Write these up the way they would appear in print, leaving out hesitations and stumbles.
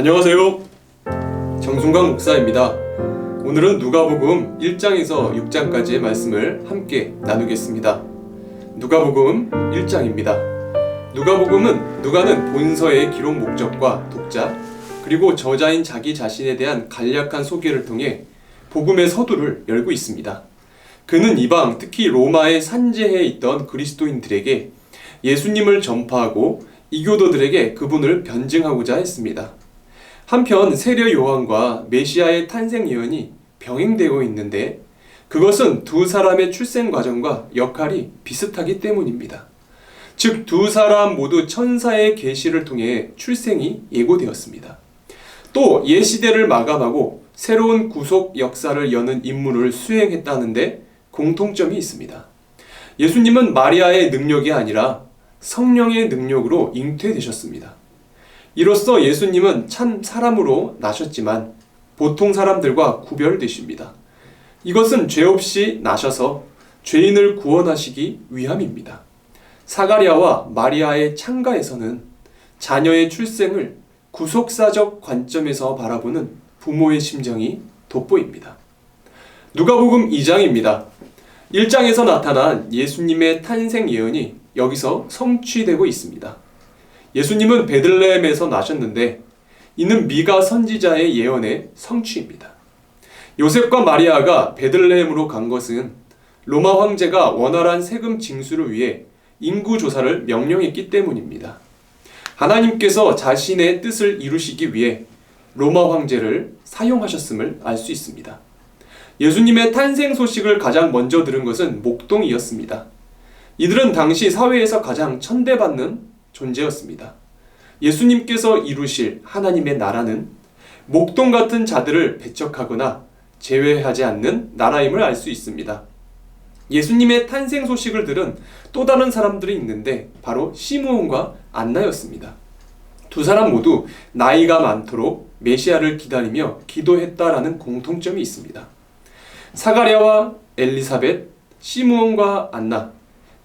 안녕하세요. 정순강 목사입니다. 오늘은 누가복음 1장에서 6장까지의 말씀을 함께 나누겠습니다. 누가복음 1장입니다. 누가는 본서의 기록 목적과 독자, 그리고 저자인 자기 자신에 대한 간략한 소개를 통해 복음의 서두를 열고 있습니다. 그는 이방, 특히 로마의 산재해에 있던 그리스도인들에게 예수님을 전파하고 이교도들에게 그분을 변증하고자 했습니다. 한편 세례 요한과 메시아의 탄생 예언이 병행되고 있는데 그것은 두 사람의 출생 과정과 역할이 비슷하기 때문입니다. 즉, 두 사람 모두 천사의 계시를 통해 출생이 예고되었습니다. 또 옛 시대를 마감하고 새로운 구속 역사를 여는 임무를 수행했다는데 공통점이 있습니다. 예수님은 마리아의 능력이 아니라 성령의 능력으로 잉태되셨습니다. 이로써 예수님은 참 사람으로 나셨지만 보통 사람들과 구별되십니다. 이것은 죄 없이 나셔서 죄인을 구원하시기 위함입니다. 사가랴와 마리아의 창가에서는 자녀의 출생을 구속사적 관점에서 바라보는 부모의 심정이 돋보입니다. 누가복음 2장입니다. 1장에서 나타난 예수님의 탄생 예언이 여기서 성취되고 있습니다. 예수님은 베들레헴에서 나셨는데 이는 미가 선지자의 예언의 성취입니다. 요셉과 마리아가 베들레헴으로 간 것은 로마 황제가 원활한 세금 징수를 위해 인구 조사를 명령했기 때문입니다. 하나님께서 자신의 뜻을 이루시기 위해 로마 황제를 사용하셨음을 알 수 있습니다. 예수님의 탄생 소식을 가장 먼저 들은 것은 목동이었습니다. 이들은 당시 사회에서 가장 천대받는 존재였습니다. 예수님께서 이루실 하나님의 나라는 목동 같은 자들을 배척하거나 제외하지 않는 나라임을 알 수 있습니다. 예수님의 탄생 소식을 들은 또 다른 사람들이 있는데 바로 시므온과 안나였습니다. 두 사람 모두 나이가 많도록 메시아를 기다리며 기도했다라는 공통점이 있습니다. 사가랴와 엘리사벳, 시므온과 안나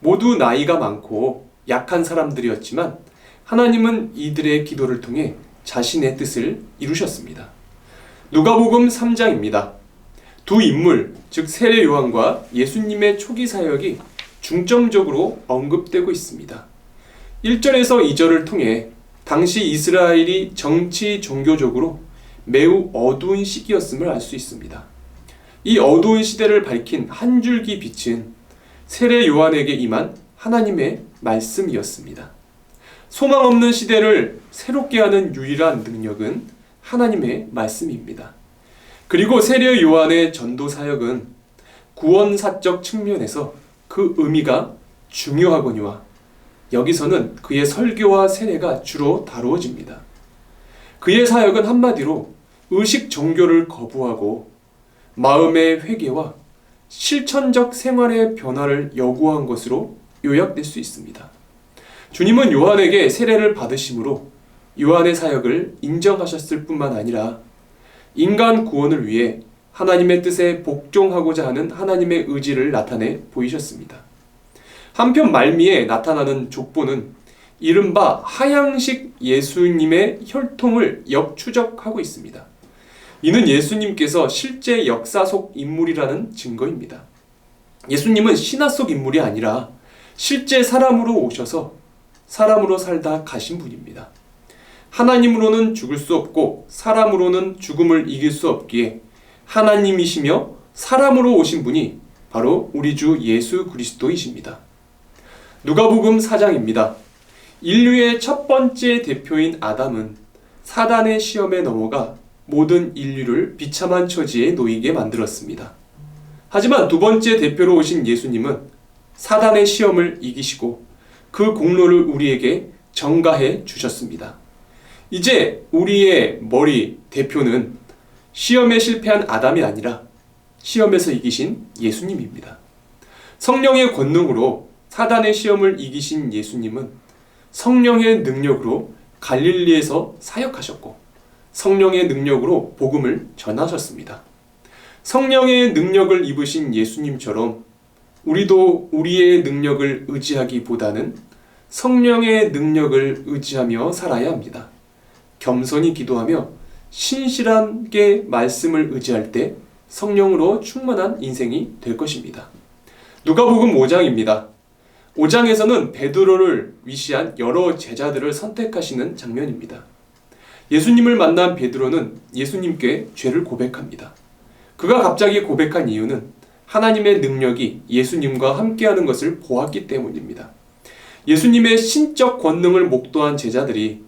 모두 나이가 많고 약한 사람들이었지만 하나님은 이들의 기도를 통해 자신의 뜻을 이루셨습니다. 누가복음 3장입니다. 두 인물, 즉 세례 요한과 예수님의 초기 사역이 중점적으로 언급되고 있습니다. 1절에서 2절을 통해 당시 이스라엘이 정치 종교적으로 매우 어두운 시기였음을 알 수 있습니다. 이 어두운 시대를 밝힌 한 줄기 빛은 세례 요한에게 임한 하나님의 말씀이었습니다. 소망 없는 시대를 새롭게 하는 유일한 능력은 하나님의 말씀입니다. 그리고 세례 요한의 전도 사역은 구원사적 측면에서 그 의미가 중요하거니와 여기서는 그의 설교와 세례가 주로 다루어집니다. 그의 사역은 한마디로 의식 종교를 거부하고 마음의 회개와 실천적 생활의 변화를 요구한 것으로 요약될 수 있습니다. 주님은 요한에게 세례를 받으심으로 요한의 사역을 인정하셨을 뿐만 아니라 인간 구원을 위해 하나님의 뜻에 복종하고자 하는 하나님의 의지를 나타내 보이셨습니다. 한편 말미에 나타나는 족보는 이른바 하향식 예수님의 혈통을 역추적하고 있습니다. 이는 예수님께서 실제 역사 속 인물이라는 증거입니다. 예수님은 신화 속 인물이 아니라 실제 사람으로 오셔서 사람으로 살다 가신 분입니다. 하나님으로는 죽을 수 없고 사람으로는 죽음을 이길 수 없기에 하나님이시며 사람으로 오신 분이 바로 우리 주 예수 그리스도이십니다. 누가복음 4장입니다. 인류의 첫 번째 대표인 아담은 사단의 시험에 넘어가 모든 인류를 비참한 처지에 놓이게 만들었습니다. 하지만 두 번째 대표로 오신 예수님은 사단의 시험을 이기시고 그 공로를 우리에게 전가해 주셨습니다. 이제 우리의 머리 대표는 시험에 실패한 아담이 아니라 시험에서 이기신 예수님입니다. 성령의 권능으로 사단의 시험을 이기신 예수님은 성령의 능력으로 갈릴리에서 사역하셨고 성령의 능력으로 복음을 전하셨습니다. 성령의 능력을 입으신 예수님처럼 우리도 우리의 능력을 의지하기보다는 성령의 능력을 의지하며 살아야 합니다. 겸손히 기도하며 신실하게 말씀을 의지할 때 성령으로 충만한 인생이 될 것입니다. 누가복음 5장입니다. 5장에서는 베드로를 위시한 여러 제자들을 선택하시는 장면입니다. 예수님을 만난 베드로는 예수님께 죄를 고백합니다. 그가 갑자기 고백한 이유는 하나님의 능력이 예수님과 함께하는 것을 보았기 때문입니다. 예수님의 신적 권능을 목도한 제자들이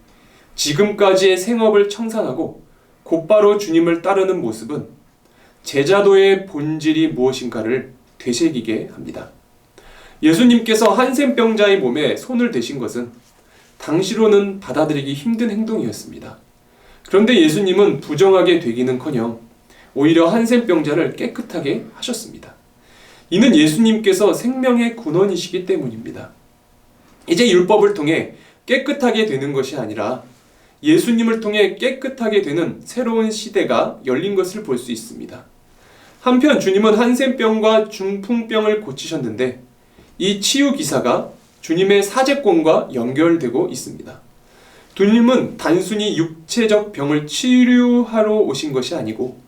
지금까지의 생업을 청산하고 곧바로 주님을 따르는 모습은 제자도의 본질이 무엇인가를 되새기게 합니다. 예수님께서 한센병자의 몸에 손을 대신 것은 당시로는 받아들이기 힘든 행동이었습니다. 그런데 예수님은 부정하게 되기는커녕 오히려 한센병자를 깨끗하게 하셨습니다. 이는 예수님께서 생명의 근원이시기 때문입니다. 이제 율법을 통해 깨끗하게 되는 것이 아니라 예수님을 통해 깨끗하게 되는 새로운 시대가 열린 것을 볼 수 있습니다. 한편 주님은 한센병과 중풍병을 고치셨는데 이 치유 기사가 주님의 사제권과 연결되고 있습니다. 주님은 단순히 육체적 병을 치료하러 오신 것이 아니고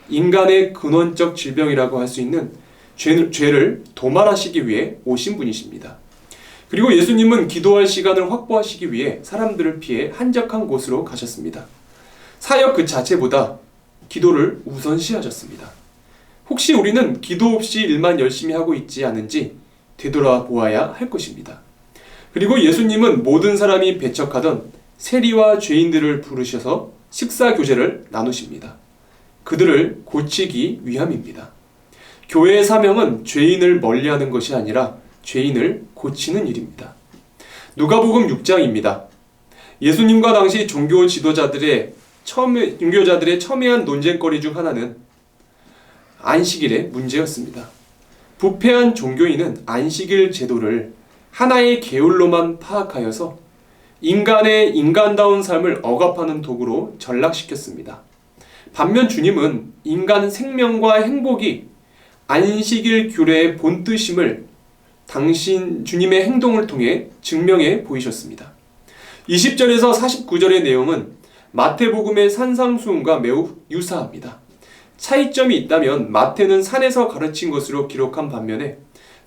인간의 근원적 질병이라고 할 수 있는 죄를 도말하시기 위해 오신 분이십니다. 그리고 예수님은 기도할 시간을 확보하시기 위해 사람들을 피해 한적한 곳으로 가셨습니다. 사역 그 자체보다 기도를 우선시하셨습니다. 혹시 우리는 기도 없이 일만 열심히 하고 있지 않은지 되돌아보아야 할 것입니다. 그리고 예수님은 모든 사람이 배척하던 세리와 죄인들을 부르셔서 식사 교제를 나누십니다. 그들을 고치기 위함입니다. 교회의 사명은 죄인을 멀리하는 것이 아니라 죄인을 고치는 일입니다. 누가복음 6장입니다. 예수님과 당시 종교 지도자들의 첨예한 논쟁거리 중 하나는 안식일의 문제였습니다. 부패한 종교인은 안식일 제도를 하나의 계율로만 파악하여서 인간의 인간다운 삶을 억압하는 도구로 전락시켰습니다. 반면 주님은 인간 생명과 행복이 안식일 규례의 본뜻임을 주님의 행동을 통해 증명해 보이셨습니다. 20절에서 49절의 내용은 마태복음의 산상수훈과 매우 유사합니다. 차이점이 있다면 마태는 산에서 가르친 것으로 기록한 반면에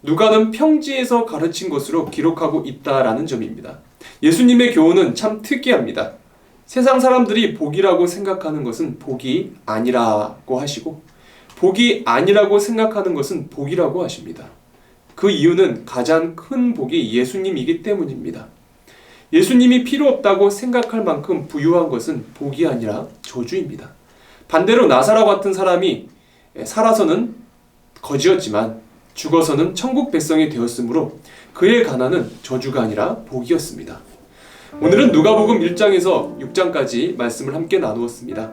누가는 평지에서 가르친 것으로 기록하고 있다라는 점입니다. 예수님의 교훈은 참 특이합니다. 세상 사람들이 복이라고 생각하는 것은 복이 아니라고 하시고 복이 아니라고 생각하는 것은 복이라고 하십니다. 그 이유는 가장 큰 복이 예수님이기 때문입니다. 예수님이 필요 없다고 생각할 만큼 부유한 것은 복이 아니라 저주입니다. 반대로 나사로 같은 사람이 살아서는 거지였지만 죽어서는 천국 백성이 되었으므로 그의 가난은 저주가 아니라 복이었습니다. 오늘은 누가복음 1장에서 6장까지 말씀을 함께 나누었습니다.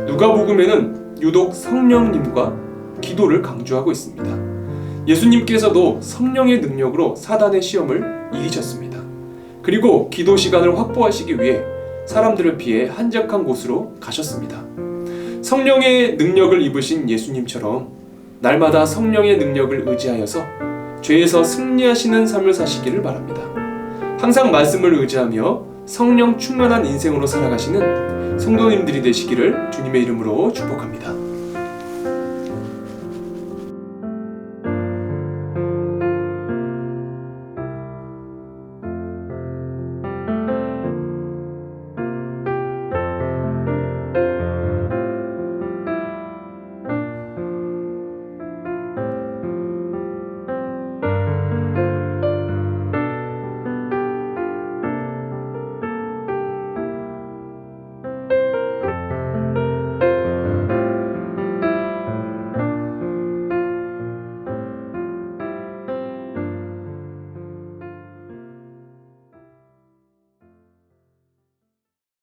누가복음에는 유독 성령님과 기도를 강조하고 있습니다. 예수님께서도 성령의 능력으로 사단의 시험을 이기셨습니다. 그리고 기도 시간을 확보하시기 위해 사람들을 피해 한적한 곳으로 가셨습니다. 성령의 능력을 입으신 예수님처럼 날마다 성령의 능력을 의지하여서 죄에서 승리하시는 삶을 사시기를 바랍니다. 항상 말씀을 의지하며 성령 충만한 인생으로 살아가시는 성도님들이 되시기를 주님의 이름으로 축복합니다.